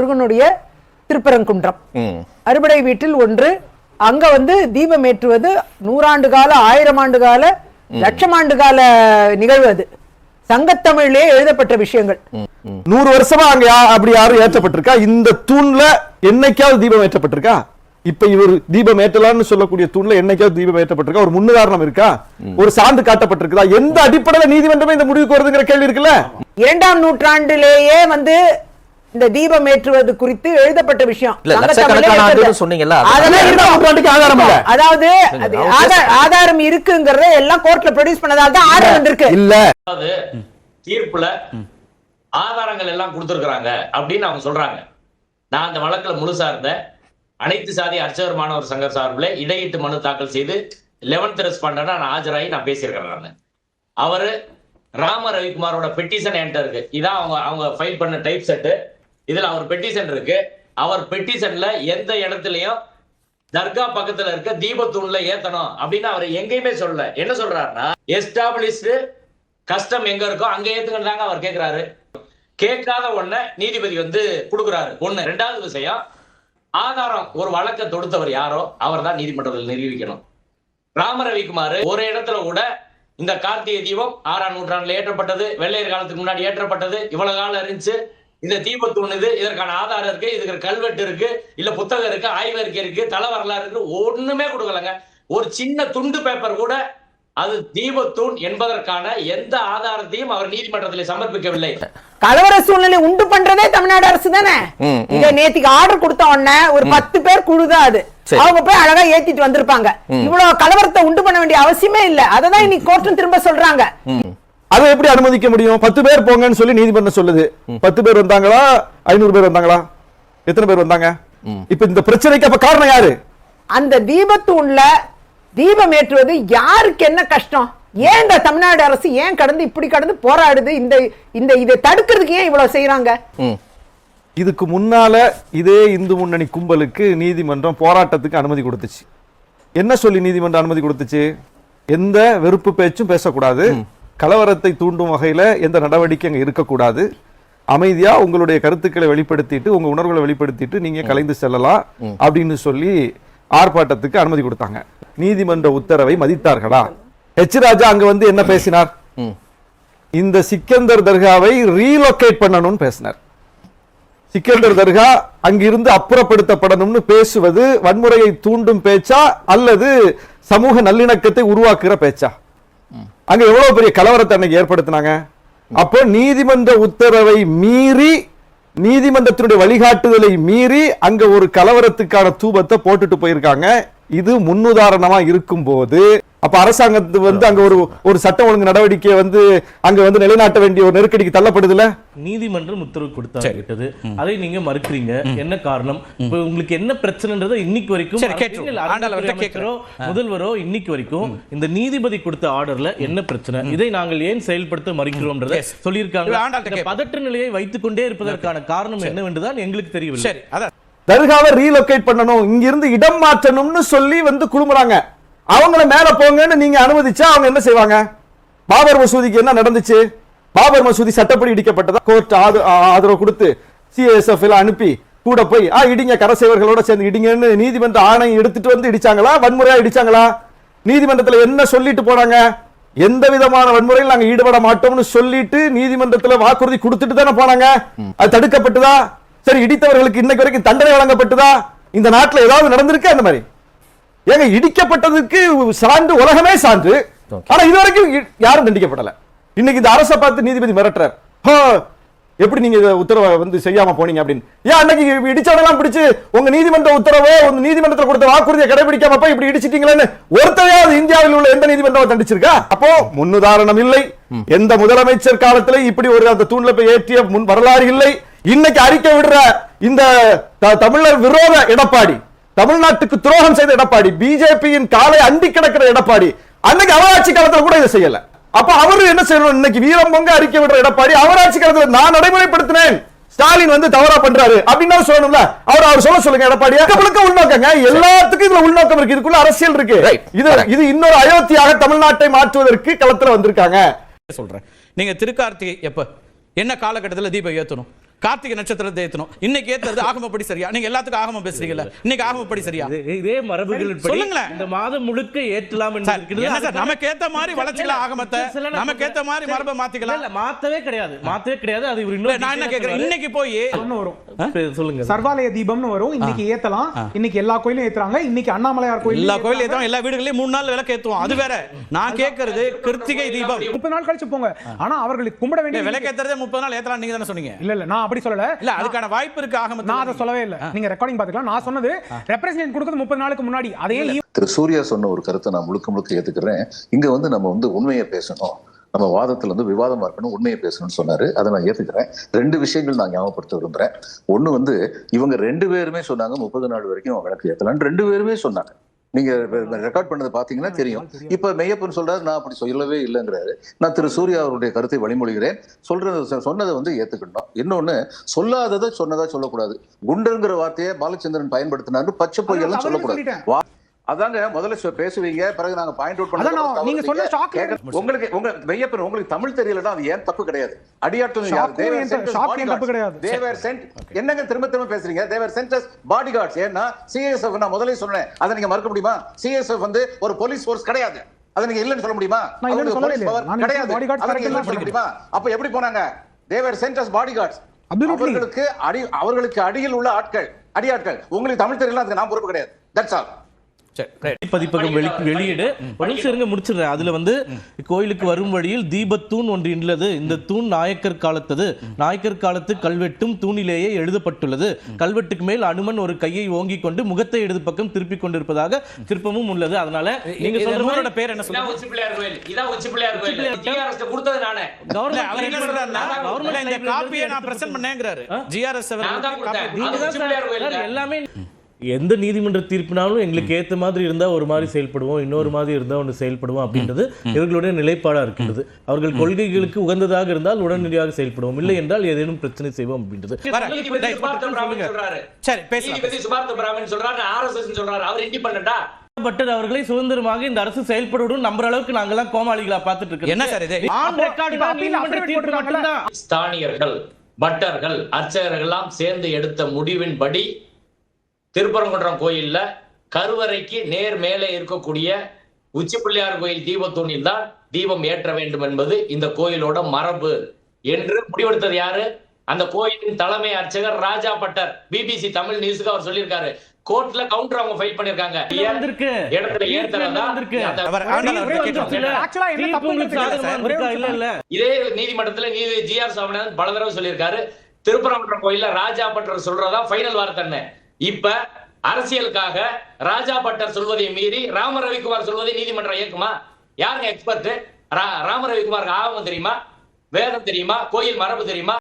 முருகனுடைய திருப்பரங்குன்றம் அறுபடை வீட்டில் ஒன்று. அங்க தீபம் ஏற்றுவது 100 ஆண்டு கால 1000 ஆண்டு கால 1,00,000 ஆண்டு கால நிகழ்வு. அது சங்கத்தமிழிலே எழுதப்பட்ட விஷயங்கள். 100 வருஷமா அங்க அப்படி யாரும் ஏற்றப்பட்டிருக்கா? இந்த தூண்ல என்னைக்காவது தீபம் ஏற்றப்பட்டிருக்கா? இப்ப இவர் தீபம் ஏற்றலாம்னு சொல்லக்கூடிய தூண்ல என்னைக்காவது தீபம் ஏற்றப்பட்டிருக்கா? ஒரு முன்னுதாரணம் இருக்கா? ஒரு சான்று காட்டப்பட்டிருக்குதா? எந்த அடிப்படையில நீதிமன்றமே இந்த முடிவுக்கு வருதுங்கிற கேள்வி இருக்குல்ல. 2ஆம் நூற்றாண்டிலேயே இந்த தீபம் ஏற்றுவது குறித்து எழுதப்பட்ட விஷயம். அதாவது ஆதாரம் இருக்குங்கிறத எல்லாம் கோர்ட்ல ப்ரொடியூஸ் பண்ணதால தான் ஆர்டர் வந்திருக்கு. இல்ல தீர்ப்புல ஆதாரங்கள் எல்லாம் கொடுத்திருக்காங்க அப்படின்னு அவங்க சொல்றாங்க. நான் அந்த வழக்குல முழுசா இருந்தேன். அனைத்து சாதி அர்ச்சகர் மாணவர் சங்க சார்பில் இடையீட்டு மனு தாக்கல் செய்து 11th ரெஸ்பாண்டா நான் ஆஜராகி நான் பேசியிருக்கிறேன். அவரு ராம ரவிக்குமாரோட பெட்டிஷன் என்கிட்ட இருக்கு. இதான் அவங்க ஃபைல் பண்ண டைப் செட்டு. இதுல அவர் பெட்டிஷன் இருக்கு. அவர் பெட்டிஷன்ல எந்த இடத்துலயும் தர்கா பக்கத்துல இருக்க தீபத்தூண்ல ஏத்தணும் அப்படின்னு அவர் எங்கேயுமே சொல்லல. என்ன சொல்றாருன்னா, எஸ்டாப்ளிஷ்டு கஸ்டம் எங்க இருக்கோ அங்க ஏத்துக்கிட்டாங்க அவர் கேட்கிறாரு. கேட்காத ஒண்ண நீதிபதி கொடுக்குறாரு. ஒண்ணு. 2வது விஷயம், ஆதாரம் ஒரு வழக்கை தொடுத்தவர் யாரோ அவர் தான் நீதிமன்றத்தில் நிரூபிக்கணும். ராம ரவிக்குமார் ஒரு இடத்துல கூட இந்த கார்த்திகை தீபம் 6ஆம் நூற்றாண்டுல ஏற்றப்பட்டது, வெள்ளையர் காலத்துக்கு முன்னாடி ஏற்றப்பட்டது, இவ்வளவு காலம் இருந்துச்சு, இந்த தீபத்தூண் இது, இதற்கான ஆதாரம் இருக்கு, இதுக்கு கல்வெட்டு இருக்கு, இல்ல புத்தகம் இருக்கு, ஆய்வறிக்கை இருக்கு, தல வரலாறு இருக்கு, ஒண்ணுமே கொடுக்கலங்க. ஒரு சின்ன துண்டு பேப்பர் கூட அது தீபத்தூண் என்பதற்கான எந்த ஆதாரத்தையும் அவர் நீதிமன்றத்தில் சமர்ப்பிக்கவில்லை. கலவர சூழ்நிலை உண்டு பண்றதே தமிழ்நாடு அரசு தானே. இதை நேத்திக்கு ஆர்டர் கொடுத்த உடனே ஒரு 10 பேர் குழுதான் அது. அவங்க போய் அழகா ஏத்திட்டு வந்திருப்பாங்க. இவ்வளவு கலவரத்தை உண்டு பண்ண வேண்டிய அவசியமே இல்ல. அததான் இன்னைக்கு கோர்ட்டும் திரும்ப சொல்றாங்க. அதை எப்படி அனுமதிக்க முடியும்? 10 பேர் போங்கன்னு சொல்லி நீதிமன்றம் சொல்லுது. 10 பேர் வந்தாங்களா? 500 பேர் வந்தாங்களா? எத்தனை பேர் வந்தாங்க? இப்ப இந்த பிரச்சனைக்கு அப்ப காரணம் யாரு? அந்த தீபத்தூண்ல தீபம் ஏற்றுவது யாருக்கு என்ன கஷ்டம்? ஏன் இந்த தமிழ்நாடு அரசு ஏன் இப்படி கடந்து போராடுது? இதை தடுக்கிறதுக்கு ஏன் இவ்வளவு செய்யறாங்க? இதுக்கு முன்னால இதே இந்து முன்னணி கும்பலுக்கு நீதிமன்றம் போராட்டத்துக்கு அனுமதி கொடுத்துச்சு. என்ன சொல்லி நீதிமன்றம் அனுமதி கொடுத்துச்சு? எந்த வெறுப்பு பேச்சும் பேசக்கூடாது, கலவரத்தை தூண்டும் வகையில எந்த நடவடிக்கை அங்க இருக்கக்கூடாது, அமைதியா உங்களுடைய கருத்துக்களை வெளிப்படுத்திட்டு உங்க உணர்வுகளை வெளிப்படுத்திட்டு நீங்க கலைந்து செல்லலாம் அப்படின்னு சொல்லி ஆர்ப்பாட்டத்துக்கு அனுமதி கொடுத்தாங்க. நீதிமன்ற உத்தரவை மதித்தார்களா? எச் ராஜா அங்க என்ன பேசினார்? இந்த சிக்கந்தர் தர்காவை ரீலோகேட் பண்ணணும்னு பேசினார். சிக்கந்தர் தர்கா அங்கிருந்து அப்புறப்படுத்தப்படணும்னு பேசுவது வன்முறையை தூண்டும் பேச்சா அல்லது சமூக நல்லிணக்கத்தை உருவாக்குற பேச்சா? அங்க எவ்வளவு பெரிய கலவரத்தை அன்னைக்கு ஏற்படுத்தினாங்க. அப்போ நீதிமன்ற உத்தரவை மீறி, நீதிமன்றத்தினுடைய வழிகாட்டுதலை மீறி அங்க ஒரு கலவரத்துக்கான தூபத்தை போட்டுட்டு போயிருக்காங்க. இது முன்னுதாரணமா இருக்கும் போது அப்ப அரசாங்கத்து அங்க ஒரு சட்ட ஒழுங்கு நடவடிக்கை அங்க நிலைநாட்ட வேண்டிய ஒரு நெருக்கடிக்கு தள்ளப்படுதுல. நீதிமன்றம் உத்தரவு கொடுத்தாங்க, அதை நீங்க மறுக்கிறீங்க. என்ன காரணம்? உங்களுக்கு என்ன பிரச்சனைன்றதை இன்னைக்கு வரைக்கும் முதல்வரோ இன்னைக்கு வரைக்கும் இந்த நீதிபதி கொடுத்த ஆர்டர்ல என்ன பிரச்சனை, இதை நாங்கள் ஏன் செயல்படுத்த மறுக்கிறோம்ன்றதை சொல்லியிருக்காங்க. பதற்ற நிலையை வைத்துக் கொண்டே இருப்பதற்கான காரணம் என்னவென்றுதான் எங்களுக்கு தெரியவில்லை. தர்காவை ரீலோகேட் பண்ணணும், இங்கிருந்து இடம் மாற்றணும்னு சொல்லி குழுமுறாங்க. அவங்கள மேல போங்கன்னு நீங்க அனுமதிச்சா அவங்க என்ன செய்வாங்க? பாபர் மசூதிக்கு என்ன நடந்துச்சு? பாபர் மசூதி சட்டப்படி இடிக்கப்பட்டதா? கோர்ட் ஆதரவு கொடுத்து CSF அனுப்பி கூட போய் இடிங்க, கரசேவர்களோட சேர்ந்து இடிங்கன்னு நீதிமன்ற ஆணை எடுத்துட்டு இடிச்சாங்களா? வன்முறையா இடிச்சாங்களா? நீதிமன்றத்தில் என்ன சொல்லிட்டு போனாங்க? எந்த விதமான வன்முறையில் நாங்க ஈடுபட மாட்டோம்னு சொல்லிட்டு நீதிமன்றத்தில் வாக்குறுதி கொடுத்துட்டு தானே போனாங்க. அது தடுக்கப்பட்டதா? சரி, இடித்தவர்களுக்கு இன்னைக்கு வரைக்கும் தண்டனை வழங்கப்பட்டதா? இந்த நாட்டில் ஏதாவது நடந்திருக்கு அந்த மாதிரி? ஏங்க, இடிக்கப்பட்டதுக்கு சான்று உலகமே சான்று. ஆனா இதுவரைக்கும் யாரும் தண்டிக்கப்படல. இன்னைக்கு இந்த அரசை பார்த்து நீதிபதி மிரட்டுறார். எப்படி நீங்க உத்தரவை செய்யாம போனீங்க அப்படின்னு. ஏன் அன்னைக்கு இடிச்சவனெல்லாம் பிடிச்சு உங்க நீதிமன்ற உத்தரவோ உங்க நீதிமன்றத்தில் கொடுத்த வாக்குறுதியை கடைபிடிக்காம போய் இப்படி இடிச்சிட்டீங்களேன்னு ஒருத்தரையாவது இந்தியாவில் உள்ள எந்த நீதிமன்றம் தண்டிச்சிருக்கா? அப்போ முன்னுதாரணம் இல்லை. எந்த முதலமைச்சர் காலத்திலே இப்படி ஒரு அந்த தூண்ல போய் ஏற்றிய முன் வரலாறு இல்லை. இன்னைக்கு அறிக்கை விடுற இந்த தமிழர் விரோத எடப்பாடி, தமிழ்நாட்டுக்கு துரோகம் செய்த எடப்பாடி, பிஜேபியின் காலை அண்டி கிடக்கிற எடப்பாடி அன்னைக்கு அவராட்சி காலத்துல கூட இதை செய்யல. அப்ப அவரு என்ன செய்யணும்? இன்னைக்கு வீரம் பொங்க அறிக்கை விடுற எடப்பாடி அவராட்சி காலத்துல நான் நடைமுறைப்படுத்தினேன், ஸ்டாலின் தவறா பண்றாரு அப்படின்னு சொல்லணும்ல. அவர் சொல்லுங்க எடப்பாடி. உள்நோக்கங்க, எல்லாத்துக்கும் இதுல உள்நோக்கம் இருக்கு, இதுக்குள்ள அரசியல் இருக்கு. இது இன்னொரு அயோத்தியாக தமிழ்நாட்டை மாற்றுவதற்கு களத்துல வந்திருக்காங்க. சொல்றேன். நீங்க திருக்கார்த்திகை எப்ப என்ன காலகட்டத்தில் தீபம் ஏற்றணும்? கார்த்திகை நட்சத்திரத்தை ஏத்தணும். இன்னைக்கு ஏத்துறது ஆகமப்படி சரியா? நீங்க எல்லாத்துக்கும் ஆகமம் பேசுறீங்கல்ல, இன்னைக்கு ஆகமப்படி சரியா? இதே மரபுகள் சொல்லுங்களேன். இந்த மாதம் முழுக்க ஏற்றலாம் என்று இருக்கிறது. என்ன சார், நமக்கு ஏத்த மாதிரி வளர்ச்சிக்கலாம் ஆகமத்தை, நமக்கு ஏத்த மாதிரி மரபை மாத்திக்கலாம். இல்ல, மாத்தவே கிடையாது. அது இவர் நான் என்ன கேக்குறேன், இன்னைக்கு போய் வரும் சொல்லுங்க. சர்வாலய தீபம்னு வரும். இன்னைக்கு ஏத்தலாம். இன்னைக்கு எல்லா கோயிலும் ஏத்துறாங்க. இன்னைக்கு அண்ணாமலையார் கோயில் எல்லா கோயிலும் ஏத்துவோம், எல்லா வீடுகளையும் 3 நாள் விளக்கு ஏத்துவோம். அது வேற. நான் கேக்குறது கிருத்திகை தீபம் 30 நாள் கழிச்சு போங்க. ஆனா அவர்களுக்கு கும்பிட வேண்டிய விளக்கு ஏத்துறதே 30 நாள் ஏத்தலாம் நீங்க தானே சொன்னீங்க. இல்ல நான் அப்படி சொல்லல. இல்ல, அதுக்கான வாய்ப்பு இருக்கு ஆகமத்துல. நான் அதை சொல்லவே இல்ல. நீங்க ரெக்கார்டிங் பாத்துக்கலாம். நான் சொன்னது ரெப்ரசன்ட் கொடுக்கிறது 30 நாளுக்கு முன்னாடி. அதே திரு சூர்யா சொன்ன ஒரு கருத்தை நான் முழுக்க ஏத்துக்கிறேன். இங்க வந்து நம்ம வந்து உண்மையை பேசணும், நம்ம வாதத்துல வந்து விவாதமா இருக்கணும், உண்மையை பேசணும்னு சொன்னாரு. அதை நான் ஏத்துக்கிறேன். 2 விஷயங்கள் நான் ஞாபகப்படுத்த விரும்புறேன். ஒண்ணு வந்து இவங்க 2 பேருமே சொன்னாங்க 30 நாள் வரைக்கும் விளக்கு ஏத்தலாம். 2 பேருமே சொன்னாங்க. நீங்க ரெக்கார்ட் பண்ணது பாத்தீங்கன்னா தெரியும். இப்ப மெய்யப்பன் சொல்றாரு நான் அப்படி சொல்லவே இல்லைங்கிறாரு. நான் திரு சூர்யா அவருடைய கருத்தை வழிமொழிகிறேன். சொன்னதை வந்து ஏத்துக்கணும். இன்னொன்னு, சொல்லாததை சொன்னதா சொல்லக்கூடாது. குண்டருங்கிற வார்த்தையை பாலச்சந்திரன் பயன்படுத்தினாரு. பச்சை பொய் எல்லாம் சொல்லக்கூடாது. அதாங்க முதல்ல பேசுவீங்க, பிறகு நாங்க பாயிண்ட் அவுட் பண்ணுவோம். நீங்க சொன்ன ஷாக் உங்களுக்கு மெய்யப்பன் உங்களுக்கு தமிழ் தெரியலன்னா அது ஏன் தப்பு கிடையாது. அடியாட்கள் தப்பு கிடையாது. தேவர் சென்ட் என்னங்க திரும்ப பேசுறீங்க? தேவர் சென்டஸ் பாடிகார்ட்ஸ். ஏன்னா சிஎஸ்எஃப் நான் முதல்ல சொன்னேன். அதை நீங்க மறக்க முடியுமா? சிஎஸ்எஃப் வந்து ஒரு போலீஸ் ஃபோர்ஸ் கிடையாது. அதை நீங்க இல்லன்னு சொல்ல முடியுமா? கிடையாது. சொல்ல முடியுமா? அப்ப எப்படி போனாங்க? தேவர் சென்டஸ் பாடிகார்ட்ஸ். அவர்களுக்கு அடியில் உள்ள அடியாட்கள். உங்களுக்கு தமிழ் தெரியல, அதுக்கு நான் பொறுப்பு கிடையாது. That's all. பதிப்பகம் வெளியீடு முடிச்சிடுறேன். அதுல வந்து கோயிலுக்கு வரும் வழியில் தீபத்தூண் ஒன்று உள்ளது. இந்த தூண் நாயக்கர் காலத்தது. நாயக்கர் காலத்து கல்வெட்டும் தூணிலேயே எழுதப்பட்டுள்ளது. கல்வெட்டுக்கு மேல் அனுமன் ஒரு கையை ஓங்கிக் கொண்டு முகத்தை இடது பக்கம் திருப்பிக் கொண்டிருப்பதாக சிற்பமும் உள்ளது. அதனால நீங்க சொல்ற பேர் என்ன சொல்லுங்க? உச்சி பிள்ளையார் கோயில். இதான் உச்சி பிள்ளையார் கோயில். ஜிஆர்எஸ் கொடுத்தது நானே. அவர் என்ன சொல்றாருன்னா, கவர்மெண்ட் இந்த காப்பியை நான் பிரசன்ட் பண்ணேங்கறாரு. ஜிஆர்எஸ் எல்லாமே எந்த நீதிமன்ற தீர்ப்பினாலும் எங்களுக்கு ஏத்த மாதிரி இருந்தா ஒரு மாதிரி செயல்படுவோம், இன்னொரு மாதிரி இருந்தா ஒன்று செயல்படுவோம் அப்படின்றது இவர்களுடைய நிலைப்பாடா இருக்கின்றது. அவர்கள் கொள்கைகளுக்கு உகந்ததாக இருந்தால் உடனடியாக செயல்படுவோம், இல்லை என்றால் ஏதேனும் பிரச்சனை செய்வோம் அப்படின்றது. பட்டர் அவர்களை சுதந்திரமாக இந்த அரசு செயல்படும் நம்புற அளவுக்கு நாங்கெல்லாம் கோமாளிகளா பார்த்துட்டு இருக்கோம். என்ன சார் இது? ஸ்தானியர்கள், பட்டர்கள், அர்ச்சகர்கள் எல்லாம் சேர்ந்து எடுத்த முடிவின்படி திருப்பரங்குன்றம் கோயில்ல கருவறைக்கு நேர் மேலே இருக்கக்கூடிய உச்சி பிள்ளையார் கோயில் தீபத்தூணில் தான் தீபம் ஏற்ற வேண்டும் என்பது இந்த கோயிலோட மரபு என்று முடிவெடுத்தது யாரு? அந்த கோயிலின் தலைமை அர்ச்சகர் ராஜா பட்டர். பிபிசி தமிழ் நியூஸுக்கு அவர் சொல்லியிருக்காரு. கோர்ட்ல கவுண்டர் அவங்க ஃபைல் பண்ணிருக்காங்க. இடத்துல ஏத்துறதா இதே நீதிமன்றத்துல நீதி ஜிஆர் சாமிநாதன் பல தடவை சொல்லியிருக்காரு. திருப்பரங்குன்றம் கோயில்ல ராஜா பட்டர் சொல்றதா ஃபைனல் வார்த்தை. இப்ப அரசியலுக்காக ராஜா பட்டர் சொல்வதை மீறி ராம ரவிக்குமார் சொல்வதை நீதிமன்றம் ஏற்குமா? யாருங்க எக்ஸ்பர்ட்? ராம ரவிக்குமாருக்கு ஆகமம் தெரியுமா? வேதம் தெரியுமா? கோயில் மரபு தெரியுமா?